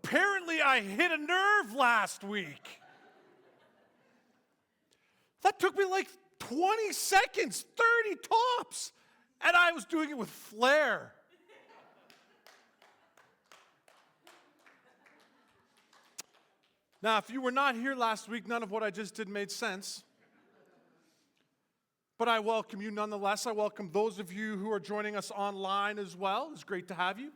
apparently I hit a nerve last week. That took me like 20 seconds, 30 tops, and I was doing it with flair. Now, if you were not here last week, none of what I just did made sense. But I welcome you nonetheless. I welcome those of you who are joining us online as well. It's great to have you.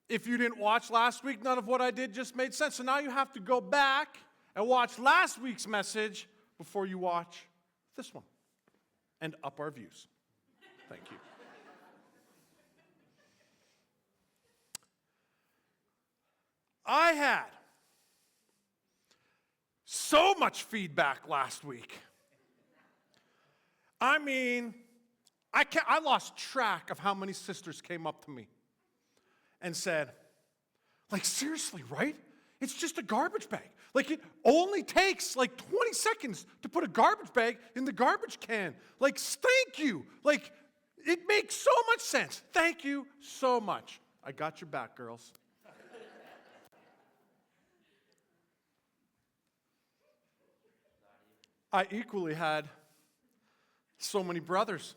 If you didn't watch last week, none of what I did just made sense. So now you have to go back and watch last week's message before you watch this one and up our views. Thank you. I had so much feedback last week. I mean, I lost track of how many sisters came up to me and said, like, seriously, right? It's just a garbage bag. Like, it only takes like 20 seconds to put a garbage bag in the garbage can. Like, thank you. Like, it makes so much sense. Thank you so much. I got your back, girls. I equally had so many brothers.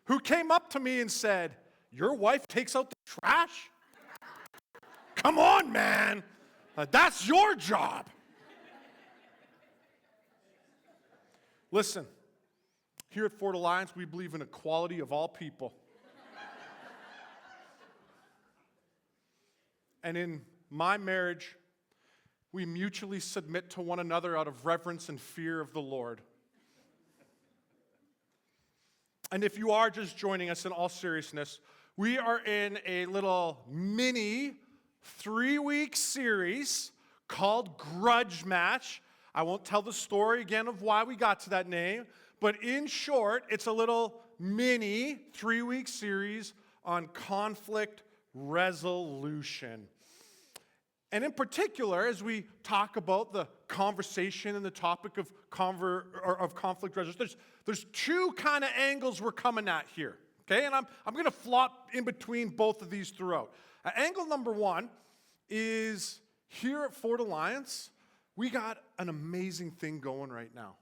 Who came up to me and said, your wife takes out the trash? Come on, man. That's your job. Listen, here at Fort Alliance, we believe in equality of all people. And in my marriage, we mutually submit to one another out of reverence and fear of the Lord. And if you are just joining us in all seriousness, we are in a little mini 3-week series called Grudge Match. I won't tell the story again of why we got to that name, but in short, it's a little mini 3-week series on conflict resolution. And in particular, as we talk about the conversation and the topic of conflict resolution, there's two kind of angles we're coming at here, okay? And I'm going to flop in between both of these throughout. Angle number one is here at Fort Alliance, we got an amazing thing going right now.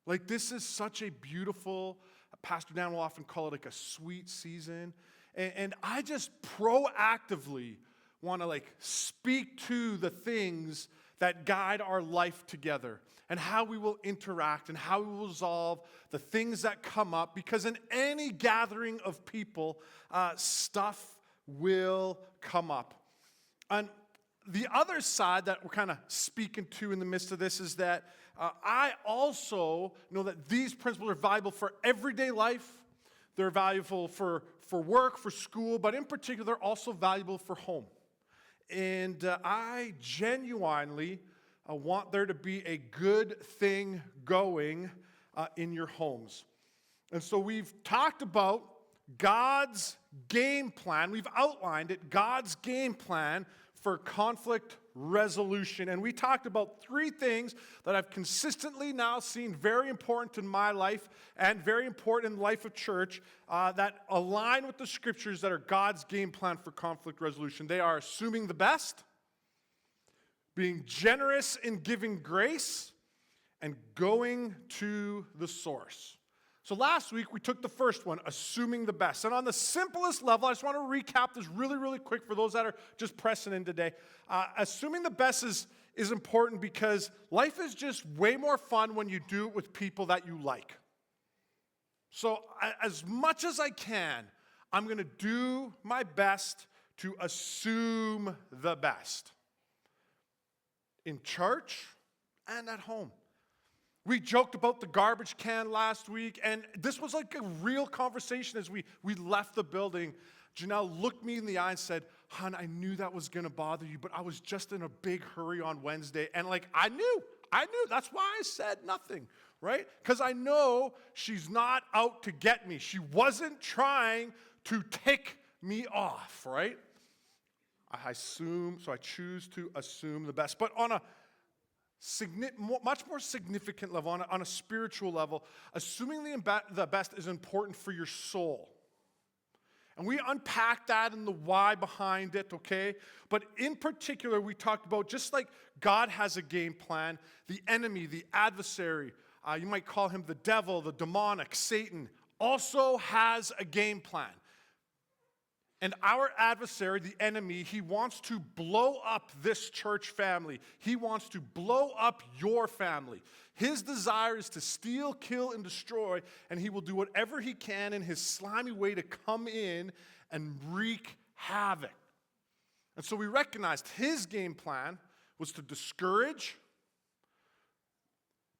Like, this is such a beautiful, Pastor Dan will often call it like a sweet season. And I just proactively want to speak to the things that guide our life together and how we will interact and how we will resolve the things that come up, because in any gathering of people, stuff will come up. And the other side that we're kind of speaking to in the midst of this is that I also know that these principles are valuable for everyday life. They're valuable for work, for school, but in particular, they're also valuable for home. And I genuinely want there to be a good thing going in your homes. And so we've talked about God's game plan. We've outlined it, God's game plan for conflict resolution. And we talked about 3 things that I've consistently now seen very important in my life and very important in the life of church that align with the scriptures that are God's game plan for conflict resolution. They are assuming the best, being generous in giving grace, and going to the source. So last week, we took the first one, assuming the best. And on the simplest level, I just want to recap this really, really quick for those that are just pressing in today. Assuming the best is important because life is just way more fun when you do it with people that you like. So as much as I can, I'm going to do my best to assume the best in church and at home. We joked about the garbage can last week, and this was like a real conversation as we left the building. Janelle looked me in the eye and said, "Hon, I knew that was going to bother you, but I was just in a big hurry on Wednesday." And I knew. That's why I said nothing, right? Because I know she's not out to get me. She wasn't trying to tick me off, right? I choose to assume the best. But on a much more significant level, on a spiritual level, assuming the best is important for your soul. And we unpacked that and the why behind it, okay? But in particular, we talked about just like God has a game plan, the enemy, the adversary, you might call him the devil, the demonic, Satan, also has a game plan. And our adversary, the enemy, he wants to blow up this church family. He wants to blow up your family. His desire is to steal, kill, and destroy, and he will do whatever he can in his slimy way to come in and wreak havoc. And so we recognized his game plan was to discourage,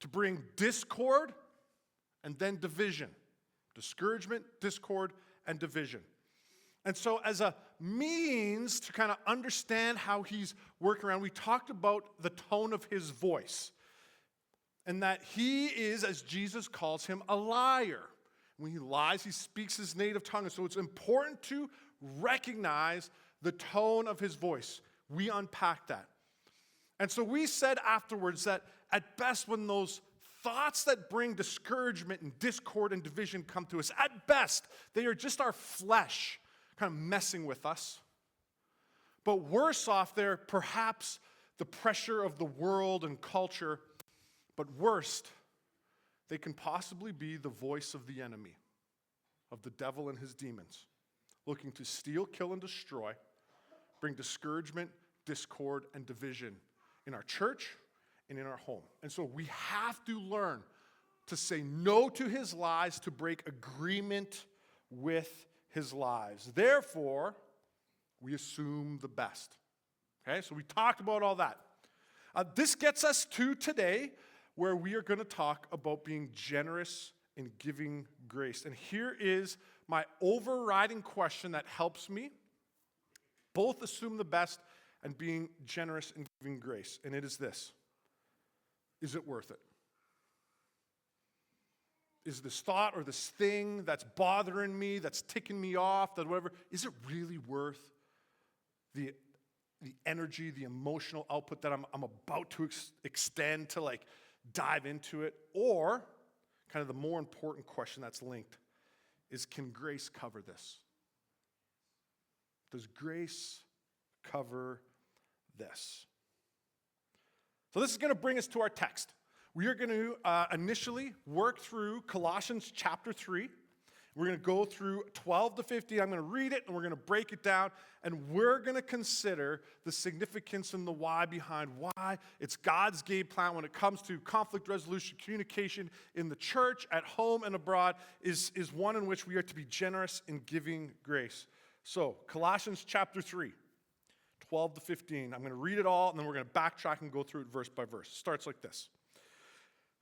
to bring discord, and then division. Discouragement, discord, and division. And so as a means to kind of understand how he's working around, we talked about the tone of his voice. And that he is, as Jesus calls him, a liar. When he lies, he speaks his native tongue. And so it's important to recognize the tone of his voice. We unpacked that. And so we said afterwards that at best when those thoughts that bring discouragement and discord and division come to us, at best, they are just our flesh kind of messing with us. But worse off, they're perhaps the pressure of the world and culture. But worst, they can possibly be the voice of the enemy, of the devil and his demons, looking to steal, kill, and destroy, bring discouragement, discord, and division in our church and in our home. And so we have to learn to say no to his lies, to break agreement with his lies. Therefore, we assume the best. Okay, so we talked about all that. This gets us to today, where we are going to talk about being generous in giving grace. And here is my overriding question that helps me both assume the best and being generous in giving grace. And it is this: is it worth it? Is this thought or this thing that's bothering me, that's ticking me off, that whatever, is it really worth the energy, the emotional output that I'm about to extend to like dive into it? Or, kind of the more important question that's linked is, can grace cover this? Does grace cover this? So this is going to bring us to our text. We are going to initially work through Colossians chapter 3. We're going to go through 12 to 15. I'm going to read it, and we're going to break it down, and we're going to consider the significance and the why behind why it's God's game plan when it comes to conflict resolution, communication in the church, at home, and abroad is one in which we are to be generous in giving grace. So, Colossians chapter 3, 12 to 15. I'm going to read it all, and then we're going to backtrack and go through it verse by verse. It starts like this.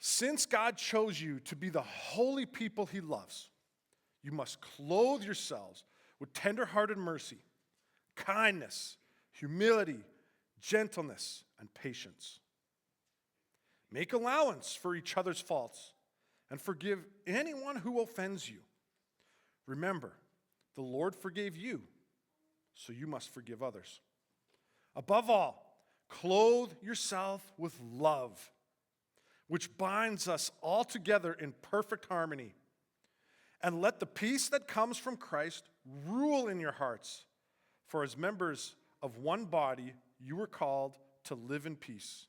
Since God chose you to be the holy people he loves, you must clothe yourselves with tender-hearted mercy, kindness, humility, gentleness, and patience. Make allowance for each other's faults and forgive anyone who offends you. Remember, the Lord forgave you, so you must forgive others. Above all, clothe yourself with love, which binds us all together in perfect harmony. And let the peace that comes from Christ rule in your hearts. For as members of one body, you were called to live in peace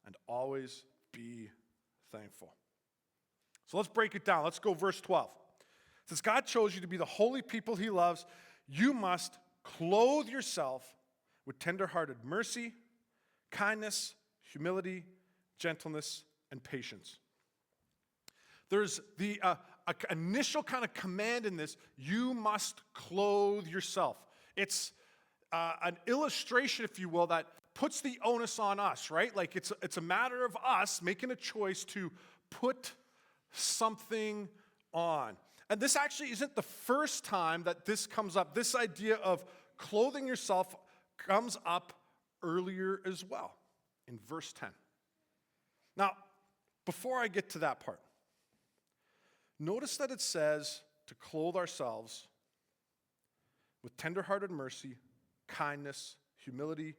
and always be thankful. So let's break it down. Let's go verse 12. Since God chose you to be the holy people he loves, you must clothe yourself with tender-hearted mercy, kindness, humility, gentleness, and patience. There's the initial kind of command in this: you must clothe yourself. It's an illustration, if you will, that puts the onus on us, right? Like it's a matter of us making a choice to put something on. And this actually isn't the first time that this comes up. This idea of clothing yourself comes up earlier as well, in verse 10. Now, before I get to that part, notice that it says to clothe ourselves with tender-hearted mercy, kindness, humility,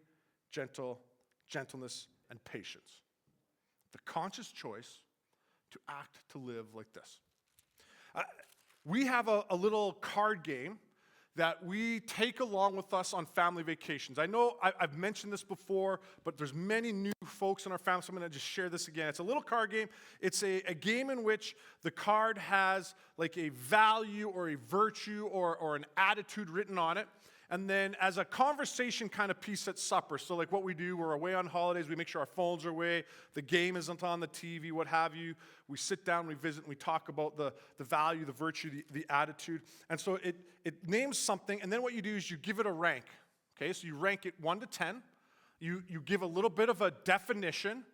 gentleness, and patience. The conscious choice to act, to live like this. We have a little card game that we take along with us on family vacations. I know I've mentioned this before, but there's many new folks in our family, so I'm going to just share this again. It's a little card game. It's a game in which the card has like a value or a virtue or an attitude written on it. And then as a conversation kind of piece at supper, so like what we do, we're away on holidays, we make sure our phones are away, the game isn't on the TV, what have you. We sit down, we visit, and we talk about the value, the virtue, the attitude. And so it names something, and then what you do is you give it a rank. Okay, so you rank it 1 to 10. You give a little bit of a definition,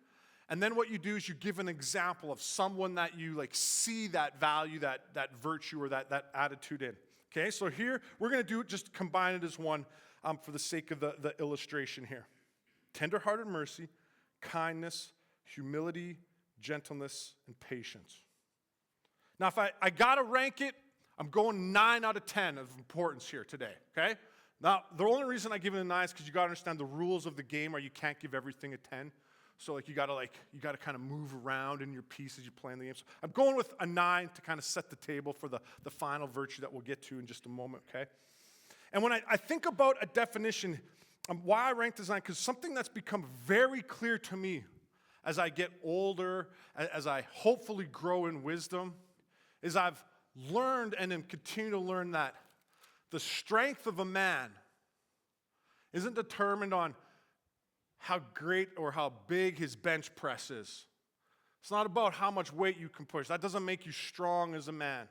and then what you do is you give an example of someone that you like see that value, that virtue, or that attitude in. Okay, so here, we're going to do it, just combine it as one for the sake of the illustration here. Tender-hearted mercy, kindness, humility, gentleness, and patience. Now, if I got to rank it, I'm going 9 out of 10 of importance here today, okay? Now, the only reason I give it a 9 is because you got to understand the rules of the game, or you can't give everything a 10. So you got to kind of move around in your pieces you play in the game. So I'm going with a 9 to kind of set the table for the final virtue that we'll get to in just a moment, okay? And when I think about a definition, why I rank this 9, because something that's become very clear to me as I get older, as I hopefully grow in wisdom, is I've learned and am continue to learn that the strength of a man isn't determined on how great or how big his bench press is. It's not about how much weight you can push. That doesn't make you strong as a man.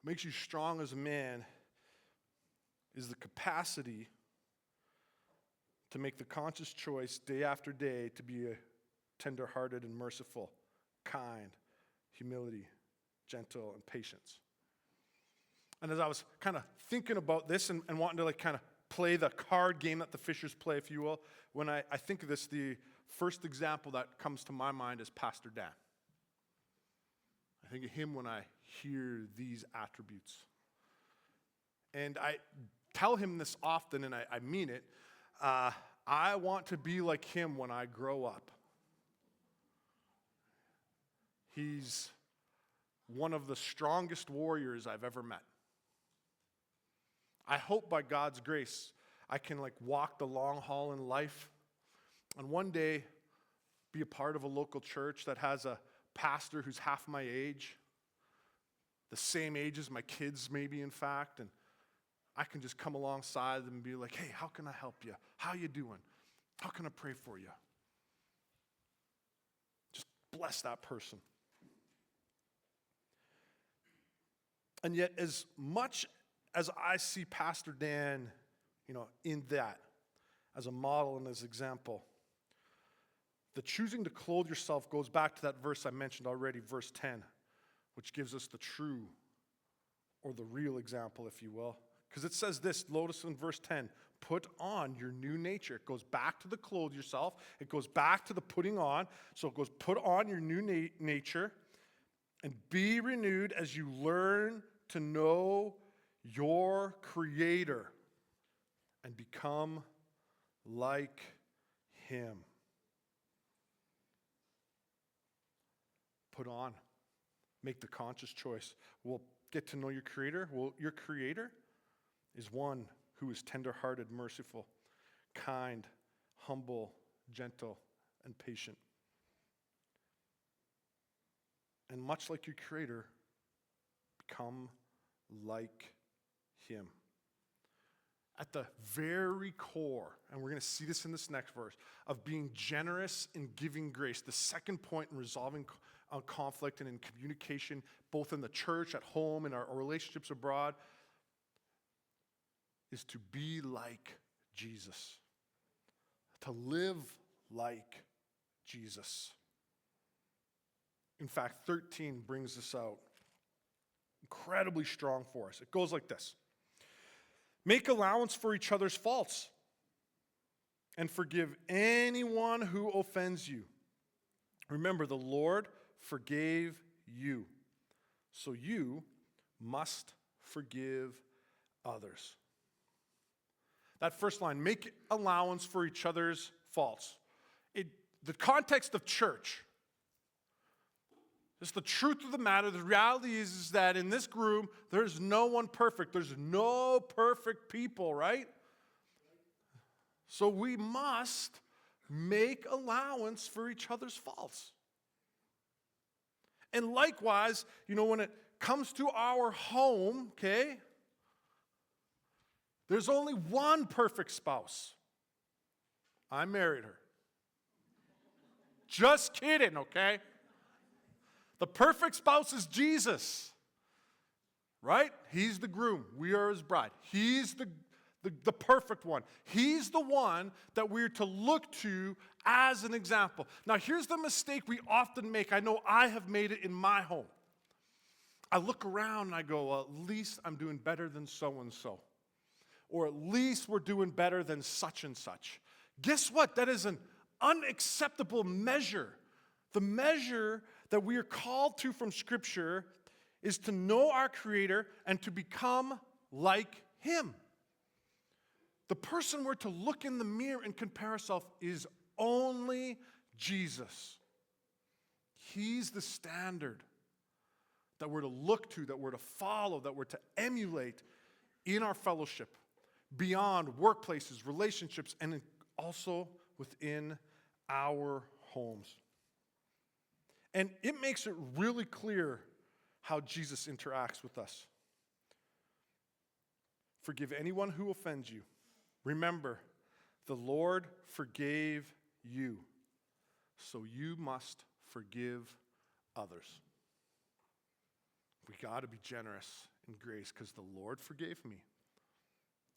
What makes you strong as a man is the capacity to make the conscious choice day after day to be a tender-hearted and merciful, kind, humility, gentle, and patience. And as I was kind of thinking about this and wanting to like kind of play the card game that the fishers play, if you will, when I think of this, the first example that comes to my mind is Pastor Dan. I think of him when I hear these attributes. And I tell him this often, and I mean it. I want to be like him when I grow up. He's one of the strongest warriors I've ever met. I hope by God's grace I can like walk the long haul in life and one day be a part of a local church that has a pastor who's half my age, the same age as my kids maybe, in fact, and I can just come alongside them and be like, hey, how can I help you? How you doing? How can I pray for you? Just bless that person. And yet, as much as I see Pastor Dan, in that, as a model and as an example, the choosing to clothe yourself goes back to that verse I mentioned already, verse 10, which gives us the true or the real example, if you will. Because it says this, notice in verse 10, put on your new nature. It goes back to the clothe yourself. It goes back to the putting on. So it goes, put on your new nature and be renewed as you learn to know your Creator and become like Him. Put on. Make the conscious choice. We'll get to know your Creator. Well, your Creator is one who is tender-hearted, merciful, kind, humble, gentle, and patient. And much like your Creator, become like Him. At the very core, and we're going to see this in this next verse, of being generous in giving grace, the second point in resolving conflict and in communication, both in the church, at home, in our relationships abroad, is to be like Jesus. To live like Jesus. In fact, 13 brings this out incredibly strong for us. It goes like this. Make allowance for each other's faults and forgive anyone who offends you. Remember, the Lord forgave you, so you must forgive others. That first line, make allowance for each other's faults. The context of church Just the truth of the matter, the reality is that in this group, there's no one perfect. There's no perfect people, right? So we must make allowance for each other's faults. And likewise, when it comes to our home, okay, there's only one perfect spouse. I married her. Just kidding, okay? The perfect spouse is Jesus, right? He's the groom. We are his bride. He's the perfect one. He's the one that we're to look to as an example. Now, here's the mistake we often make. I know I have made it in my home. I look around and I go, well, at least I'm doing better than so-and-so. Or at least we're doing better than such and such. Guess what? That is an unacceptable measure. The measure that we are called to from Scripture is to know our Creator and to become like Him. The person we're to look in the mirror and compare ourselves is only Jesus. He's the standard that we're to look to, that we're to follow, that we're to emulate in our fellowship, beyond workplaces, relationships, and also within our homes. And it makes it really clear how Jesus interacts with us. Forgive anyone who offends you. Remember, the Lord forgave you, so you must forgive others. We got to be generous in grace because the Lord forgave me,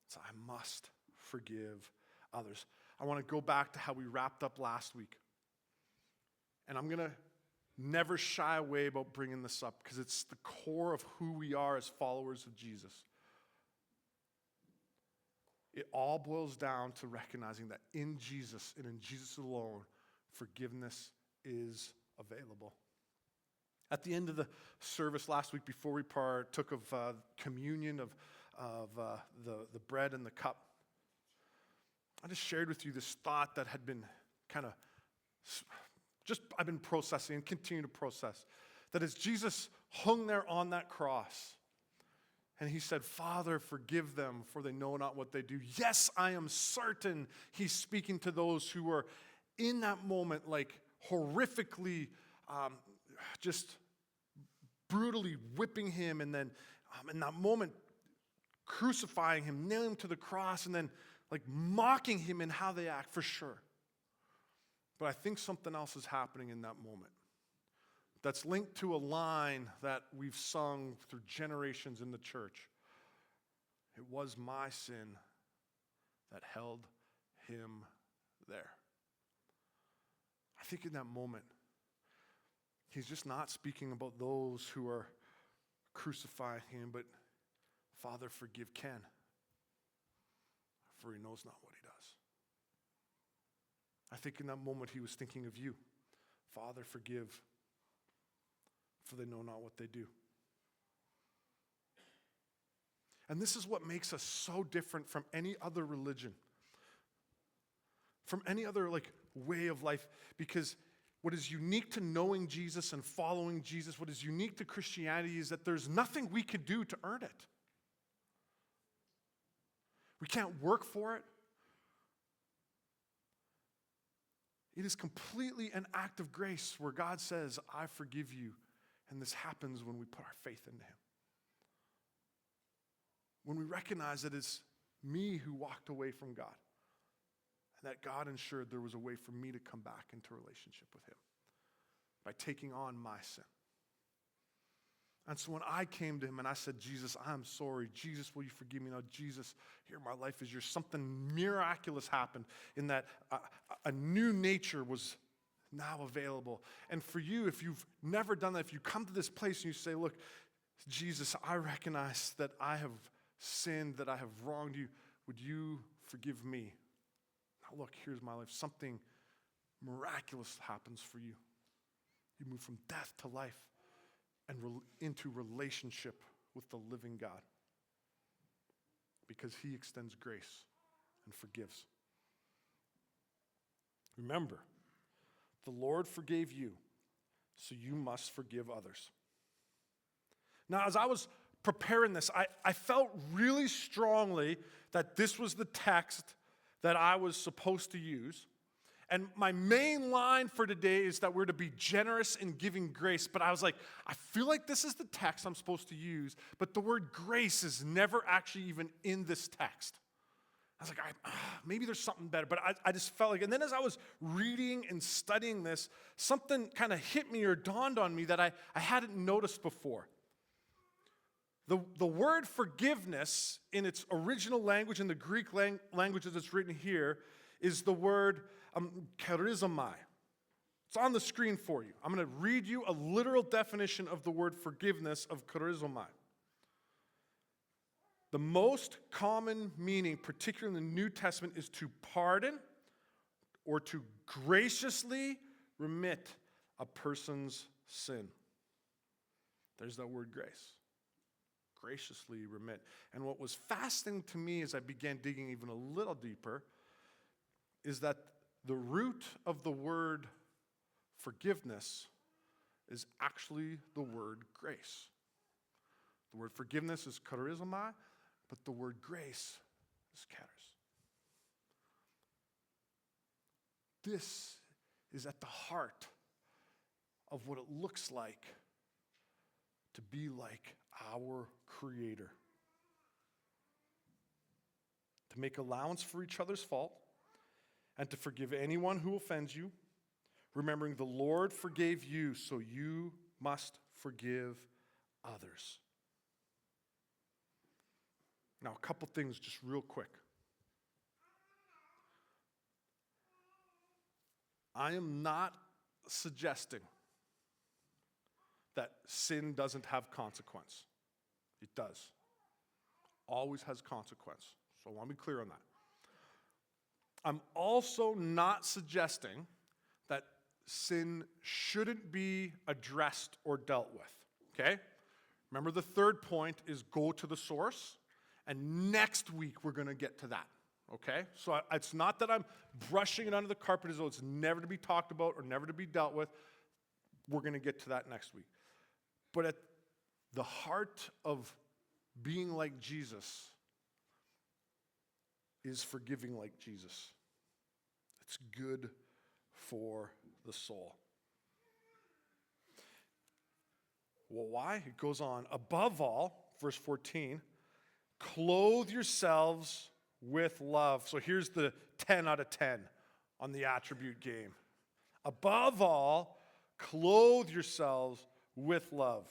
so I must forgive others. I want to go back to how we wrapped up last week. And I'm going to never shy away about bringing this up because it's the core of who we are as followers of Jesus. It all boils down to recognizing that in Jesus and in Jesus alone, forgiveness is available. At the end of the service last week, before we partook of communion of the bread and the cup, I just shared with you this thought that had been kind of I've been processing and continue to process. That as Jesus hung there on that cross, and he said, Father, forgive them, for they know not what they do. Yes, I am certain he's speaking to those who were in that moment, like horrifically, just brutally whipping him, and then in that moment, crucifying him, nailing him to the cross, and then like mocking him in how they act, for sure. But I think something else is happening in that moment that's linked to a line that we've sung through generations in the church. It was my sin that held him there. I think in that moment, he's just not speaking about those who are crucifying him, but Father, forgive Ken, for he knows not what he does. I think in that moment he was thinking of you. Father, forgive, for they know not what they do. And this is what makes us so different from any other religion, from any other way of life, because what is unique to knowing Jesus and following Jesus, what is unique to Christianity is that there's nothing we could do to earn it. We can't work for it. It is completely an act of grace where God says, I forgive you. And this happens when we put our faith into him. When we recognize that it's me who walked away from God. And that God ensured there was a way for me to come back into relationship with him. By taking on my sin. And so when I came to him and I said, Jesus, I'm sorry. Jesus, will you forgive me? Now, Jesus, here my life is yours. Something miraculous happened in that a new nature was now available. And for you, if you've never done that, if you come to this place and you say, look, Jesus, I recognize that I have sinned, that I have wronged you. Would you forgive me? Now look, here's my life. Something miraculous happens for you. You move from death to life. And into relationship with the living God. Because he extends grace and forgives. Remember, the Lord forgave you, so you must forgive others. Now, as I was preparing this, I felt really strongly that this was the text that I was supposed to use. And my main line for today is that we're to be generous in giving grace. But I was like, I feel like this is the text I'm supposed to use, but the word grace is never actually even in this text. I was like, maybe there's something better. But I just felt like, and then as I was reading and studying this, something kind of hit me or dawned on me that I hadn't noticed before. The word forgiveness in its original language, in the Greek language as it's written here, is the word charizomai. It's on the screen for you. I'm going to read you a literal definition of the word forgiveness of charizomai. The most common meaning, particularly in the New Testament, is to pardon or to graciously remit a person's sin. There's that word grace. Graciously remit. And what was fascinating to me as I began digging even a little deeper is that the root of the word forgiveness is actually the word grace. The word forgiveness is charizomai, but the word grace is charis. This is at the heart of what it looks like to be like our Creator. To make allowance for each other's fault and to forgive anyone who offends you, remembering the Lord forgave you, so you must forgive others. Now, a couple things just real quick. I am not suggesting that sin doesn't have consequence. It does. Always has consequence. So I want to be clear on that. I'm also not suggesting that sin shouldn't be addressed or dealt with. Okay? Remember, the third point is go to the source. And next week, we're going to get to that. Okay? So it's not that I'm brushing it under the carpet as though it's never to be talked about or never to be dealt with. We're going to get to that next week. But at the heart of being like Jesus is forgiving like Jesus. It's good for the soul. Well, why? It goes on. Above all, verse 14, clothe yourselves with love. So here's the 10 out of 10 on the attribute game. Above all, clothe yourselves with love,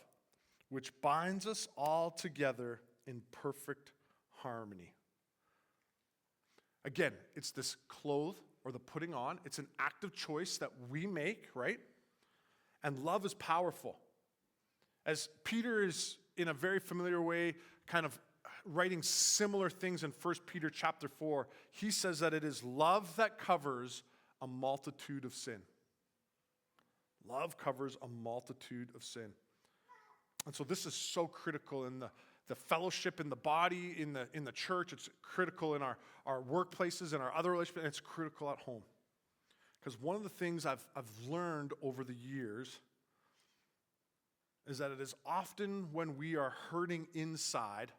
which binds us all together in perfect harmony. Again, it's this clothe or the putting on. It's an active choice that we make, right? And love is powerful. As Peter is, in a very familiar way, kind of writing similar things in 1 Peter chapter 4, he says that it is love that covers a multitude of sin. Love covers a multitude of sin. And so this is so critical in the fellowship in the body, in the church. It's critical in our workplaces and our other relationships, and it's critical at home. Because one of the things I've learned over the years is that it is often when we are hurting inside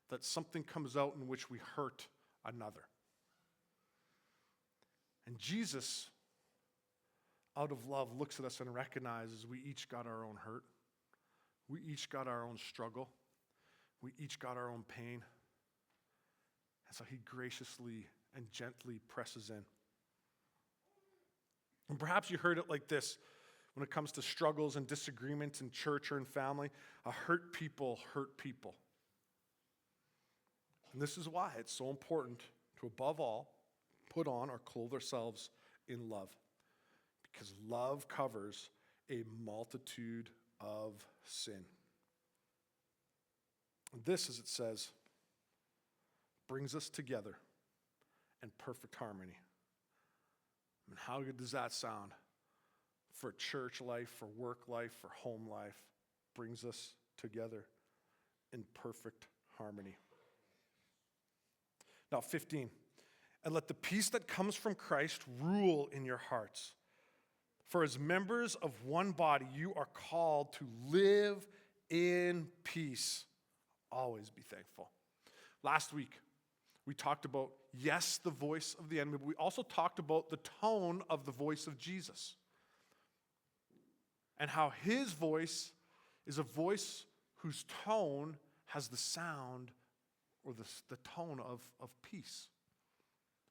that something comes out in which we hurt another. And Jesus, out of love, looks at us and recognizes we each got our own hurt. We each got our own struggle. We each got our own pain. And so he graciously and gently presses in. And perhaps you heard it like this when it comes to struggles and disagreements in church or in family. A hurt people hurt people. And this is why it's so important to, above all, put on or clothe ourselves in love. Because love covers a multitude of sin. And this, as it says, brings us together in perfect harmony. And how good does that sound for church life, for work life, for home life? Brings us together in perfect harmony. Now, 15. And let the peace that comes from Christ rule in your hearts. For as members of one body, you are called to live in peace. Always be thankful. Last week, we talked about, yes, the voice of the enemy, but we also talked about the tone of the voice of Jesus. And how his voice is a voice whose tone has the sound or the tone of peace.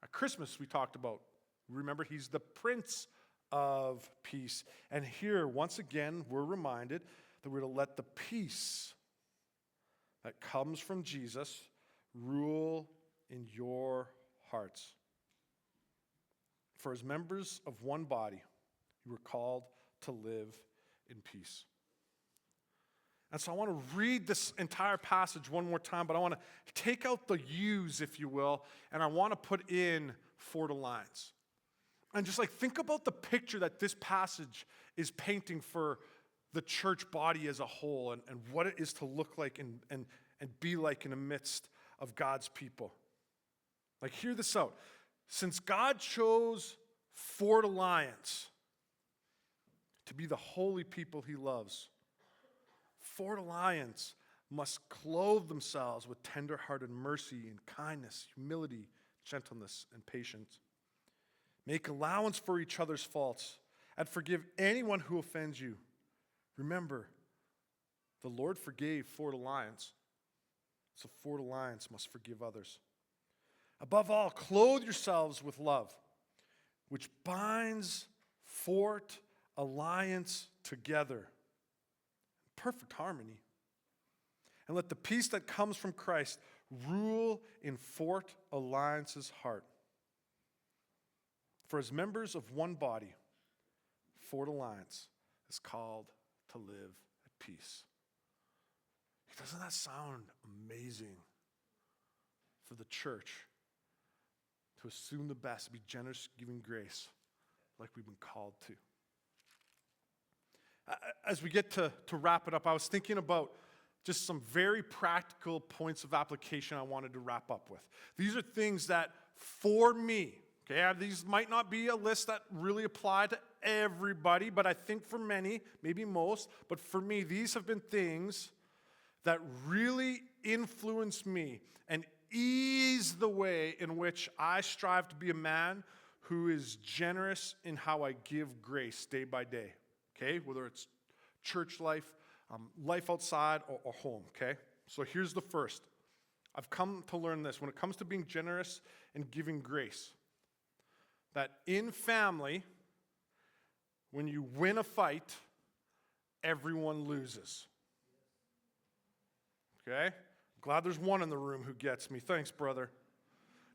At Christmas, we talked about, remember, he's the Prince of Peace. And here, once again, we're reminded that we're to let the peace that comes from Jesus rule in your hearts. For as members of one body, you were called to live in peace. And so I want to read this entire passage one more time, but I want to take out the yous, if you will, and I want to put in four lines. And just like think about the picture that this passage is painting for the church body as a whole and what it is to look like and be like in the midst of God's people. Like, hear this out. Since God chose Fort Alliance to be the holy people he loves, Fort Alliance must clothe themselves with tender-hearted mercy and kindness, humility, gentleness, and patience. Make allowance for each other's faults and forgive anyone who offends you. Remember, the Lord forgave Fort Alliance, so Fort Alliance must forgive others. Above all, clothe yourselves with love, which binds Fort Alliance together in perfect harmony. And let the peace that comes from Christ rule in Fort Alliance's heart. For as members of one body, Fort Alliance is called to live at peace. Doesn't that sound amazing for the church to assume the best, be generous, giving grace like we've been called to? As we get to wrap it up, I was thinking about just some very practical points of application I wanted to wrap up with. These are things that, for me, okay, these might not be a list that really apply to everybody, but I think for many, maybe most, but for me, these have been things that really influence me and ease the way in which I strive to be a man who is generous in how I give grace day by day, okay? Whether it's church life, life outside, or home, okay? So here's the first. I've come to learn this. When it comes to being generous and giving grace, that in family, when you win a fight, everyone loses. Okay? Glad there's one in the room who gets me. Thanks, brother.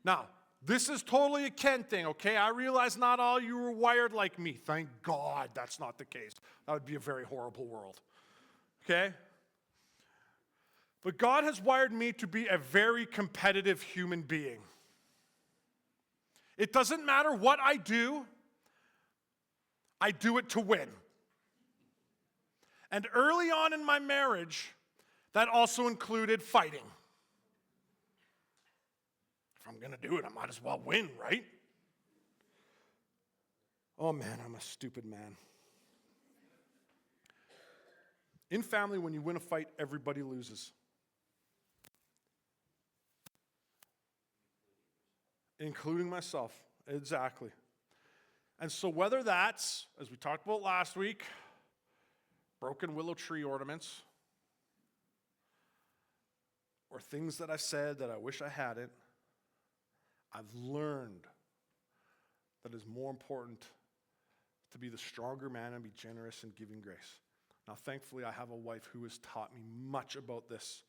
Now, this is totally a Ken thing, okay? I realize not all you were wired like me. Thank God that's not the case. That would be a very horrible world. Okay? But God has wired me to be a very competitive human being. It doesn't matter what I do it to win. And early on in my marriage, that also included fighting. If I'm going to do it, I might as well win, right? Oh man, I'm a stupid man. In family, when you win a fight, everybody loses. Including myself, exactly. And so whether that's, as we talked about last week, broken willow tree ornaments, or things that I said that I wish I hadn't, I've learned that it's more important to be the stronger man and be generous and giving grace. Now, thankfully, I have a wife who has taught me much about this,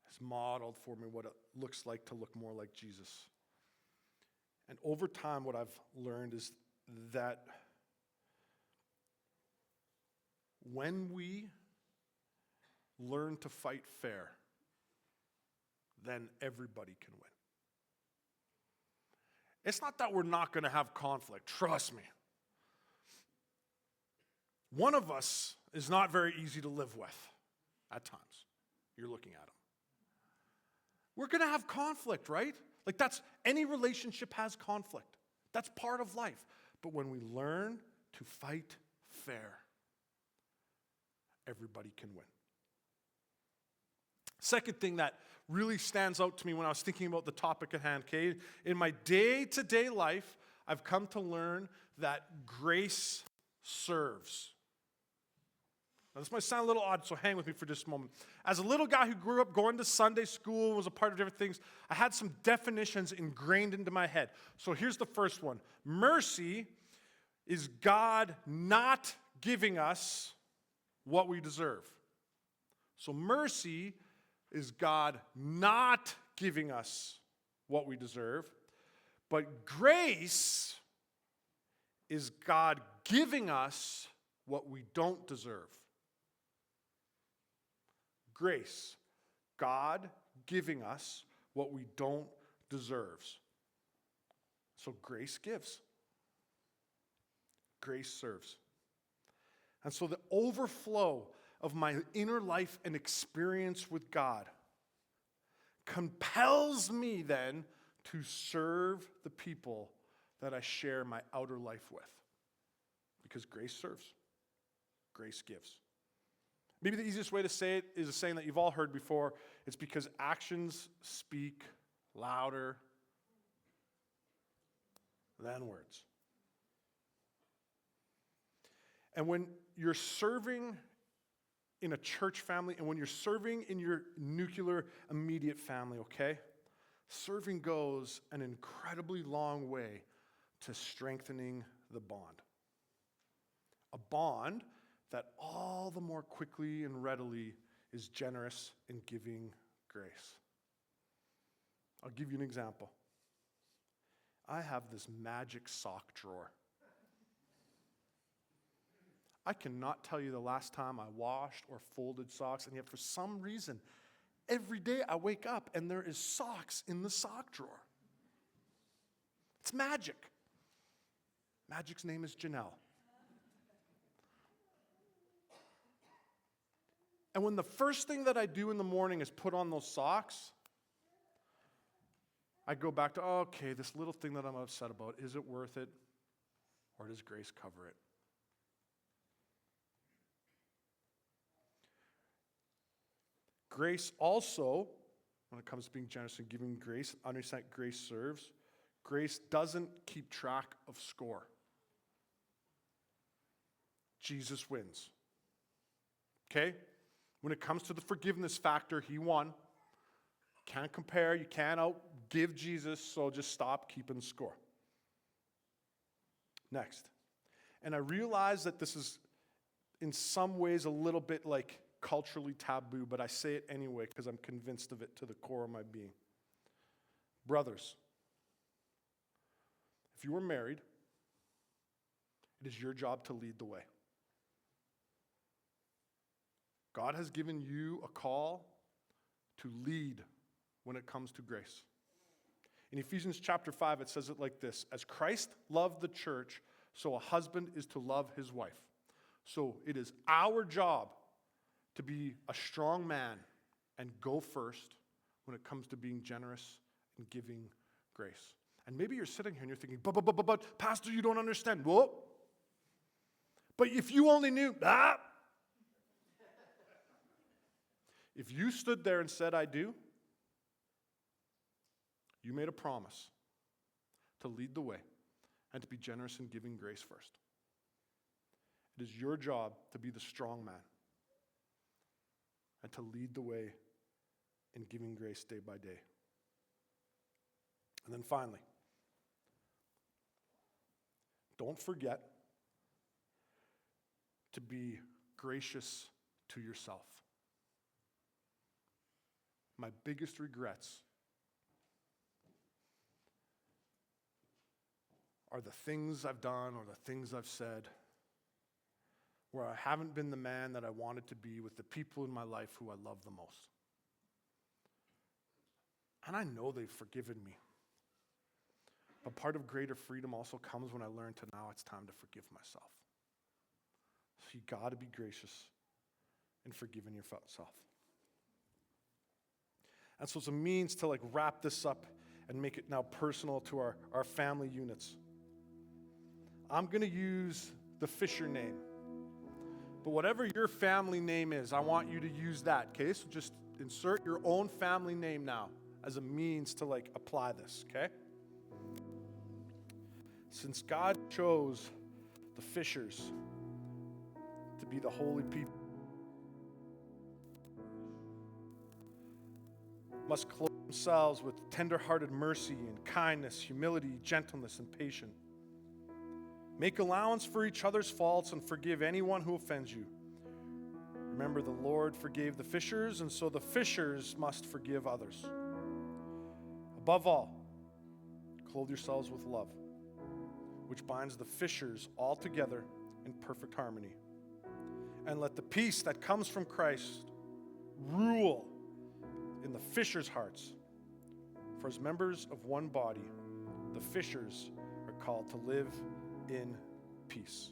has modeled for me what it looks like to look more like Jesus. And over time, what I've learned is that when we learn to fight fair, then everybody can win. It's not that we're not going to have conflict. Trust me. One of us is not very easy to live with at times. You're looking at him. We're going to have conflict, right? Like any relationship has conflict. That's part of life. But when we learn to fight fair. Everybody can win. Second thing that really stands out to me when I was thinking about the topic at hand, okay? In my day-to-day life, I've come to learn that grace serves. Now, this might sound a little odd, so hang with me for just a moment. As a little guy who grew up going to Sunday school, was a part of different things, I had some definitions ingrained into my head. So here's the first one. Mercy is God not giving us what we deserve. So mercy is God not giving us what we deserve. But grace is God giving us what we don't deserve. Grace, God giving us what we don't deserve. So grace gives. Grace serves. And so the overflow of my inner life and experience with God compels me then to serve the people that I share my outer life with. Because grace serves. Grace gives. Maybe the easiest way to say it is a saying that you've all heard before. It's because actions speak louder than words. And when you're serving in a church family and when you're serving in your nuclear immediate family, okay? Serving goes an incredibly long way to strengthening the bond. A bond that all the more quickly and readily is generous in giving grace. I'll give you an example. I have this magic sock drawer. I cannot tell you the last time I washed or folded socks, and yet for some reason, every day I wake up and there is socks in the sock drawer. It's magic. Magic's name is Janelle. And when the first thing that I do in the morning is put on those socks, I go back to, okay, this little thing that I'm upset about, is it worth it? Or does grace cover it? Grace also, when it comes to being generous and giving grace, understand grace serves. Grace doesn't keep track of score. Jesus wins. Okay? When it comes to the forgiveness factor, he won. Can't compare, you can't outgive Jesus, so just stop keeping score. Next. And I realize that this is in some ways a little bit like culturally taboo, but I say it anyway because I'm convinced of it to the core of my being. Brothers, if you are married, it is your job to lead the way. God has given you a call to lead when it comes to grace. In Ephesians chapter 5, it says it like this: as Christ loved the church, so a husband is to love his wife. So it is our job to be a strong man and go first when it comes to being generous and giving grace. And maybe you're sitting here and you're thinking, but Pastor, you don't understand. Well, but if you only knew, if you stood there and said, I do, you made a promise to lead the way and to be generous in giving grace first. It is your job to be the strong man and to lead the way in giving grace day by day. And then finally, don't forget to be gracious to yourself. My biggest regrets are the things I've done or the things I've said where I haven't been the man that I wanted to be with the people in my life who I love the most. And I know they've forgiven me. But part of greater freedom also comes when I learn to now it's time to forgive myself. So you got to be gracious in forgiving yourself. And so it's a means to wrap this up and make it now personal to our family units. I'm going to use the fisher name. But whatever your family name is, I want you to use that, okay? So just insert your own family name now as a means to apply this, okay? Since God chose the fishers to be the holy people, must clothe themselves with tender-hearted mercy and kindness, humility, gentleness, and patience. Make allowance for each other's faults and forgive anyone who offends you. Remember, the Lord forgave the fishers, and so the fishers must forgive others. Above all, clothe yourselves with love, which binds the fishers all together in perfect harmony. And let the peace that comes from Christ rule in the fishers' hearts. For as members of one body, the fishers are called to live in peace.